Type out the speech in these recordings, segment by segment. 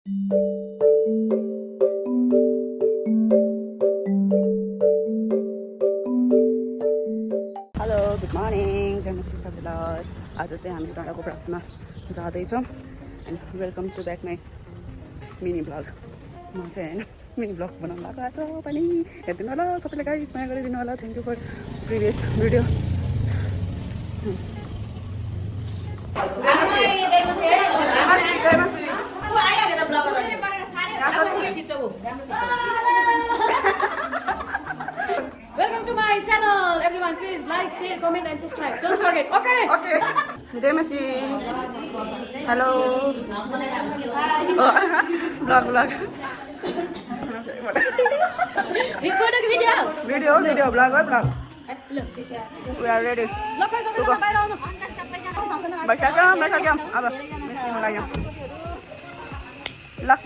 Hello good morning जय सबैलाई आज चाहिँ हामी डाँडाको प्रार्थना जाँदैछौँ and welcome to back my mini vlog म चाहिँ होइन मिनी ब्लग बनाउनु भएको आज पनि हेरिदिनु होला सबैले गाइस माया गरिदिनु होला thank you for previous video Welcome to my channel, everyone. Please like, share, comment, and subscribe. Don't forget. Okay. Okay. Jai Masi. Hello. Vlog. Recording video. Video. Vlog. We are ready. Look, guys, okay, bye now. Baca jam. Apa? Miskin lagi. Lah.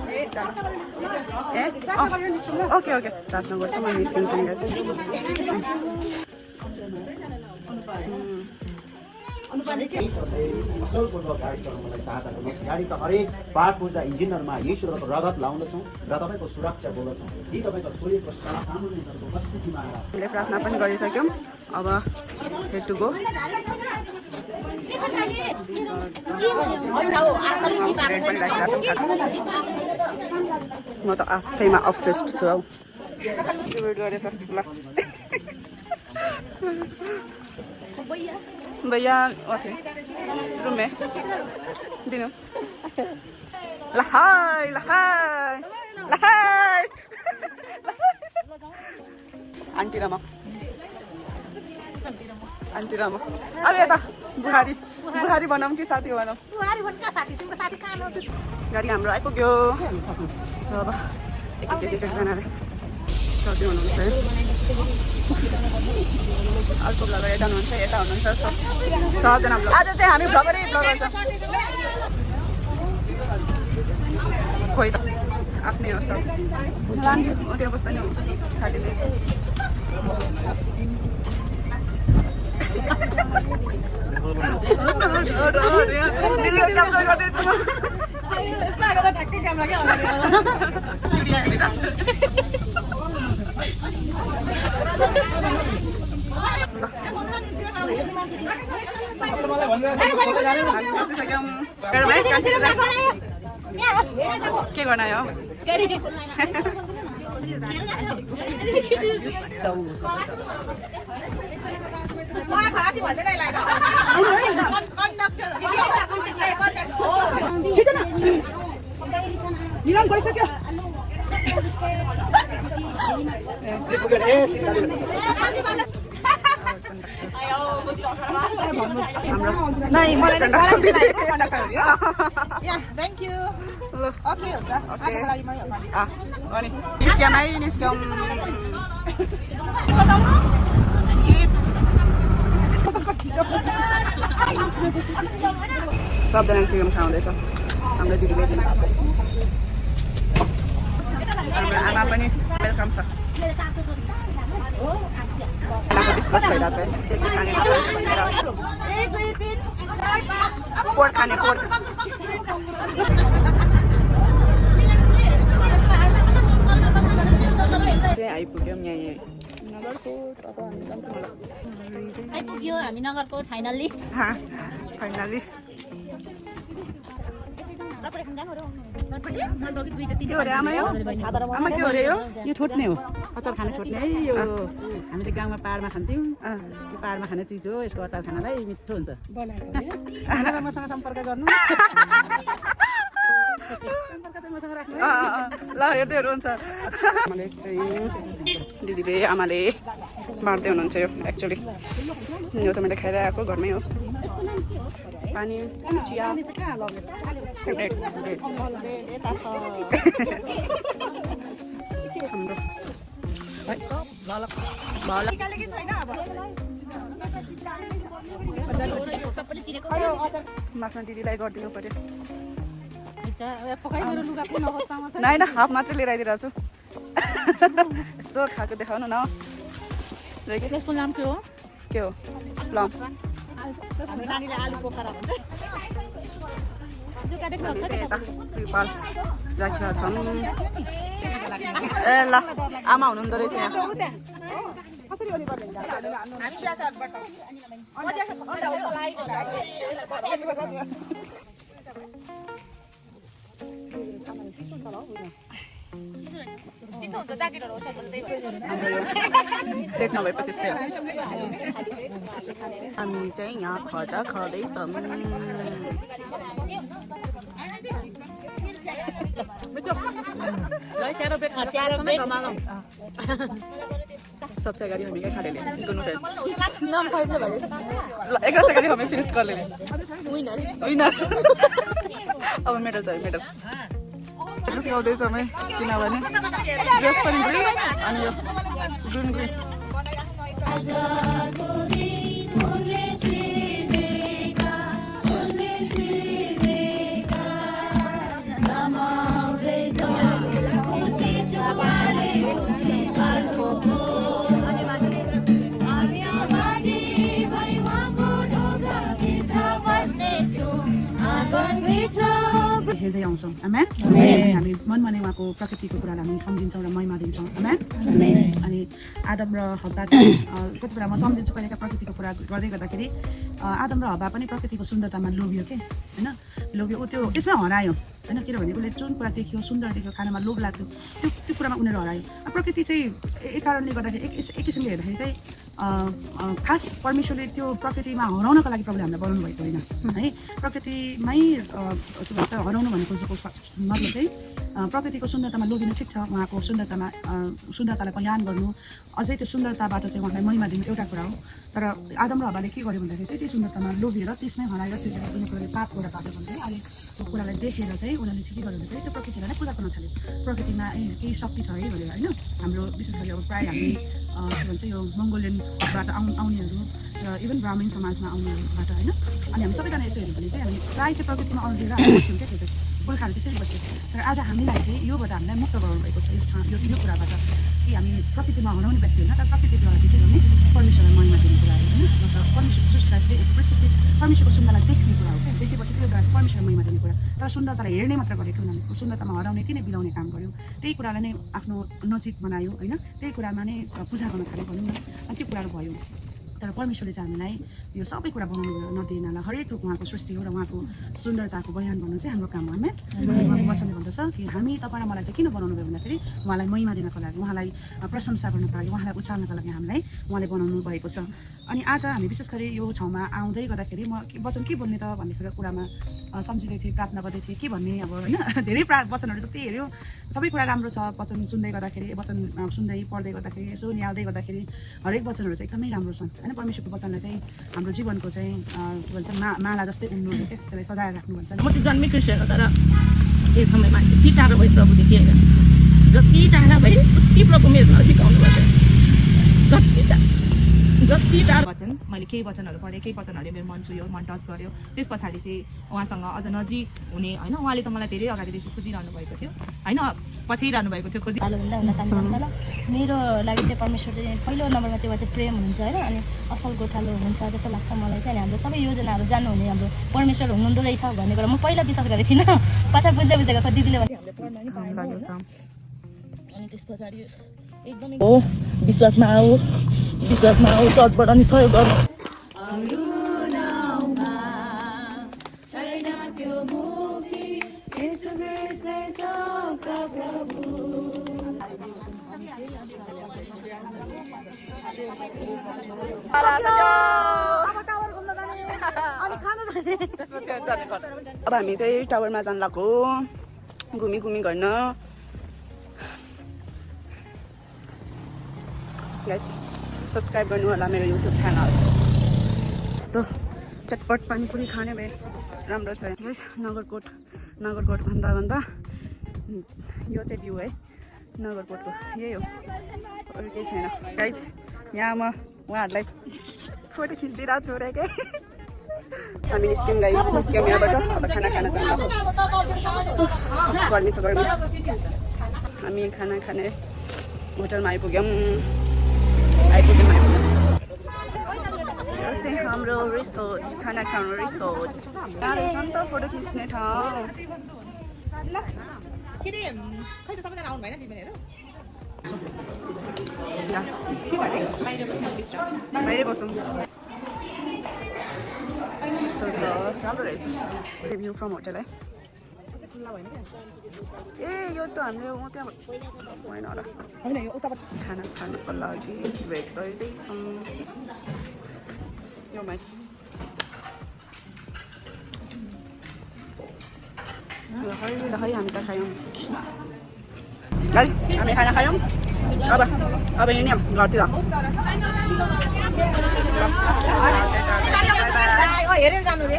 Cita. Okay. प्रार्थना गर्छु म निस्किन्छौँ असलपूर्वक गाडी चलाउनलाई सहायता गर्नुहोस् गाडीका हरेक part पूजा इन्जिनहरूमा यीशुको रगत लाउँदछौँ र तपाईँको सुरक्षा बोल्दछौँ यी तपाईँको छोरीको सामान्यहरूको उपस्थितिमा हामीले प्रार्थना पनि गरिसक्यौँ अब हेड टु गो म त आफैमा अब्सेस्ड छु हौ गरेछ ल भैया ओके रुमे दिनु ल हाय आन्टी रमा अब यता बुहारी बनाऊँ कि साथी बनाऊँ गाडी हाम्रो आइपुग्यो सो अब एकजनाले साथी हुनुहुन्छ है अर्को ब्लगर यता हुनुहुन्छ सबजना ब्लग आज चाहिँ हामी ब्लगरै ब्लगर छ खोइ त आफ्नै हो सब त्यहाँ बस्दा नि हुन्छ साथीले दिदीको क्याप्चर गर्दैछु के गर्न आयो निलाम गइसक्यो Thank you. Okay, अनि निस्क्यौँ सबजना चिकन खाउँदैछ हाम्रो दिदीबहिनी हाम्रो आमा पनि वेलकम छ डिस्कस भइरहेको छ पोर्क खाने चाहिँ आइपुग्यौँ यहाँ नगरकोट अब हामी जान्छौँ होला आइपुग्यो हामी नगरकोट फाइनल्ली आमा के हो रे यो छोड्ने हो अचार खाने छोड्ने है यो हामीले गाउँमा पाहाडमा खान्थ्यौँ यो पाहाडमा खाने चिज हो यसको अचार खानलाई मिठो हुन्छ मसँग सम्पर्क गर्नु ल हेर्दै हुनुहुन्छ आमाले चाहिँ दिदीले आमाले बाँड्दै हुनुहुन्छ यो एक्चुअली यो त मैले खाइरहेको घरमै हो पानी चिया माथि दिदीलाई गरिदिनु पर्यो होइन हाफ मात्रै लिएर आइदिरहेको छु यसो खाएको देखाउनु न यसको नाम के हो प्लम हाम्रो नानीले आलु पोखरा भन्छ जुका देख्नुहुन्छ यता त्रिपाल राखेका छन् ए ल आमा हुनुहुँदो रहेछ यहाँ प्लेट नभएपछि यस्तै हो हामी चाहिँ यहाँ खजा खाँदैछौँ सबसे अगाडि हामी क्या खाले दोनों टाइम एक से अगाडि हमें फिनिश कर ले विनर अब मेडल चाहिए मेडल सिकाउँदैछ हमें किनभने ड्रेस पनि ग्रिन अनि यो ग्रिन ग्रिन हेर्दै आउँछौँ आमेन हामी मनमा नै उहाँको प्रकृतिको कुरालाई हामी सम्झिन्छौँ र महिमा दिन्छौँ आमेन अनि आदम र हब्बा चाहिँ कति कुरा म सम्झिन्छु पहिलेका प्रकृतिको कुरा गर्दै गर्दाखेरि आदम र हब्बा पनि प्रकृतिको सुन्दरतामा लोभियो के होइन लोभियो ऊ त्यो त्यसमै हरायो होइन किनभने उसले जुन कुरा देख्यो सुन्दर देख्यो खानामा लोभ लाग्थ्यो त्यो कुरामा उनीहरू हरायो प्रकृति चाहिँ एक कारणले गर्दाखेरि एक किसिमले हेर्दाखेरि चाहिँ खास परमेश्वरले त्यो प्रकृतिमा हराउनको लागि प्रभुले हामीलाई बनाउनु भएको होइन है प्रकृतिमै के भन्छ हराउनु भनेको मतलब चाहिँ प्रकृतिको सुन्दरतामा लोभिनु ठिक छ उहाँको सुन्दरतालाई कल्याण गर्नु अझै त्यो सुन्दरताबाट चाहिँ उहाँलाई महिमा दिनु एउटा कुरा हो तर आदम र हब्बाले के गर्यो भन्दाखेरि चाहिँ त्यो सुन्दरतामा लोभिएर त्यसमै हराएर त्यो कुराले पाप गरेर पाएको भन्दै अहिले त्यो कुरालाई देखेर चाहिँ उनीहरूले चाहिँ के गर्यो भन्दाखेरि त्यो प्रकृतिलाई नै पूजा गर्न थाल्यो प्रकृतिमा केही शक्ति छ है भनेर होइन हाम्रो विशेष गरी अब प्रायः हामी के भन्छ यो मङ्गोलियनबाट आउनेहरू र इभन ब्राह्मण समाजमा आउनेहरूबाट होइन अनि हामी सबैजना यसो हेऱ्यौँ भने चाहिँ हामी प्रायः चाहिँ प्रकृतिमा अल्झेर हामी बस्यौँ क्या त्यो चाहिँ पुर्खाहरू त्यसरी बस्यौँ तर आज हामीलाई चाहिँ योबाट हामीलाई मुक्त गराउनु भएको छ यो कुराबाट कि हामी प्रकृतिमा हराउने व्यक्ति होइन तर प्रकृतिद्वारा चाहिँ के गर्ने परमेश्वरलाई महिमा दिने कुरा हो होइन मतलब परमेश्वरको सृष्टिले परमेश्वरको सुन्दरलाई देख्ने कुरा हो क्या देखेपछि त्योद्वारा चाहिँ परमेश्वरलाई महिमा दिने कुरा तर सुन्दरतालाई हेर्ने मात्र गरेको उनीहरूले सुन्दरतामा हराउने कि नै बिलाउने काम गर्यो त्यही कुरालाई नै आफ्नो नजिक बनायो होइन त्यही कुरामा नै पूजा गर्न थाल्यो भनौँ न अनि त्यो कुराहरू भयो तर परमेश्वरले चाहिँ हामीलाई यो सबै कुरा बनाउनु नदिएनलाई हरेक थोक उहाँको सृष्टि हो र उहाँको सुन्दरताको बयान गर्नु चाहिँ हाम्रो काम हो होइन उहाँको वचनले भन्दछ कि हामी तपाईँ र मलाई चाहिँ किन बनाउनु भयो भन्दाखेरि उहाँलाई महिमा दिनको लागि उहाँलाई प्रशंसा गर्नको लागि उहाँलाई उचाल्नको लागि हामीलाई उहाँले बनाउनु भएको छ अनि आज हामी विशेष गरी यो ठाउँमा आउँदै गर्दाखेरि म वचन के बोल्ने त भन्ने कुरामा सम्झिँदै थिएँ प्रार्थना गर्दै थिएँ के भन्ने अब होइन धेरै वचनहरू जति हेऱ्यो सबै कुरा राम्रो छ वचन सुन्दै गर्दाखेरि वचन सुन्दै पढ्दै गर्दाखेरि यसो निहाल्दै गर्दाखेरि हरेक वचनहरू चाहिँ एकदमै राम्रो छन् होइन परमेश्वरको वचनलाई चाहिँ हाम्रो जीवनको चाहिँ के भन्छ माला जस्तै उन्नु क्या त्यसलाई सजाएर राख्नु भन्छ म चाहिँ जन्मै क्रिस्चियन हो तर यस समयमा यति टाढो भयो प्रभुले के होइन जति टाढा भयो उति प्रभु मेरो नजिक आउनुभएको जति टाढो वचन मैले केही वचनहरू पढेँ केही वचनहरूले मेरो मन छुयो मन टच गर्यो त्यस पछाडि चाहिँ उहाँसँग अझ नजिक हुने होइन उहाँले त मलाई धेरै अगाडिदेखि खोजिरहनु भएको थियो होइन पछ्याइरहनु भएको थियो खोजी भालोभन्दा हुन तान्नुहुन्छ ल मेरो लागि चाहिँ परमेश्वर चाहिँ पहिलो नम्बरमा चाहिँ उहाँ चाहिँ प्रेम हुनुहुन्छ होइन अनि असल गोठालो हुनुहुन्छ जस्तो लाग्छ मलाई चाहिँ अनि हाम्रो सबै योजनाहरू जान्नुहुने हाम्रो परमेश्वर हुनुहुँदो रहेछ भन्ने कुरा म पहिला विश्वास गरेको थिइनँ पछाडि बुझ्दै गएको दिदीले अनि त्यस पछाडि एकदमै हो विश्वासमा आऊ चर्चबाट नि सहयोग गर्नु अब हामी चाहिँ टावरमा जान लाग्यो घुमी गर्न गाइस सब्सक्राइब गर्नु होला मेरो युट्युब च्यानल यस्तो चटपट पानीपुरी खाने भए राम्रो छ गाइस नगरकोट भन्दा यो चाहिँ भ्यू है नगरकोटको यही हो अरू केही छैन गाइस यहाँ म उहाँहरूलाई फोटो खिचिदिरहेको छु रे के हामी निस्क्यौँ यहाँबाट अब खाना खान जान्छ गर्मी छ गर्मी हामी खाना खाने होटलमा आइपुग्यौँ हाम्रो रिसोर्ट खाना खानु रिसोर्ट यहाँ रहेछ नि त फोटो खिच्ने ठाउँ ल के अरे खै त सबैजना आउनु भएन दिदीबहिनीहरू बाहिरै बसौँ यस्तो छ राम्रो रहेछ भ्यू फ्रम होटल है ए यो त हामीले त्यहाँ होइन होला होइन यो उताबाट खाना खानुको लागि वेट गरिँदैछौँ यो माथि खै हामी त खायौँ गाइस हामी खाना खायौँ अब हिँड्यौँ घरतिर हेरेर जानु रे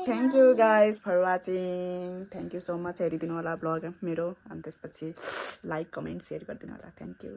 thank you guys for watching thank you so much हेरिदिनु होला ब्लग मेरो अनि त्यसपछि लाइक कमेन्ट सेयर गरिदिनु होला थ्याङ्क यू